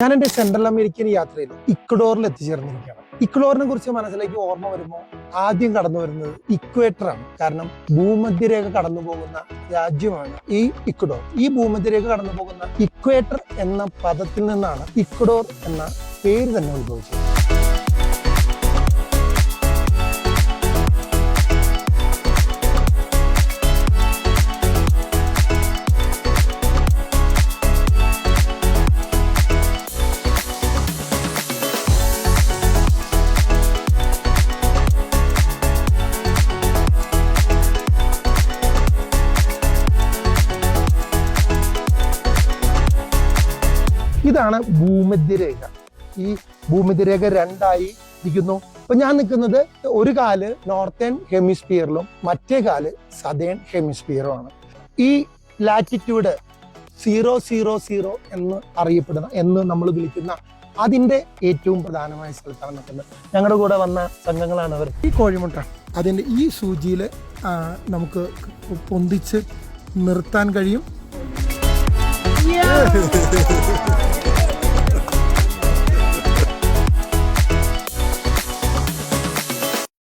ഞാൻ എൻ്റെ central American യാത്രയിൽ ഇക്വഡോറിൽ എത്തിച്ചേർന്നിരിക്കുകയാണ്. ഇക്വഡോറിനെ കുറിച്ച് മനസ്സിലേക്ക് ഓർമ്മ വരുമ്പോൾ ആദ്യം കടന്നു വരുന്നത് ഇക്വേറ്ററാണ്. കാരണം ഭൂമധ്യരേഖ കടന്നു പോകുന്ന രാജ്യമാണ് ഈ ഇക്വഡോർ. ഈ ഭൂമധ്യരേഖ കടന്നു പോകുന്ന ഇക്വേറ്റർ എന്ന പദത്തിൽ നിന്നാണ് ഇക്വഡോർ എന്ന പേര് തന്നെ ഉത്ഭവിച്ചത്. ഇതാണ് ഭൂമധ്യരേഖ. ഈ ഭൂമധ്യരേഖ രണ്ടായി ഇരിക്കുന്നു. അപ്പൊ ഞാൻ നിൽക്കുന്നത് ഒരു കാല് നോർത്തേൺ ഹെമിസ്ഫിയറിലും മറ്റേ കാല് സതേൺ ഹെമിസ്ഫിയറുമാണ്. ഈ ലാറ്റിറ്റ്യൂഡ് 000 എന്ന് അറിയപ്പെടുന്ന എന്ന് നമ്മൾ വിളിക്കുന്ന അതിന്റെ ഏറ്റവും പ്രധാനമായ സ്ഥലത്താണ് നിൽക്കുന്നത്. ഞങ്ങളുടെ കൂടെ വന്ന സംഘങ്ങളാണ് അവർ. ഈ കോഴിമുട്ട അതിന്റെ ഈ സൂചിയിൽ നമുക്ക് പൊന്തിച്ച് നിർത്താൻ കഴിയും.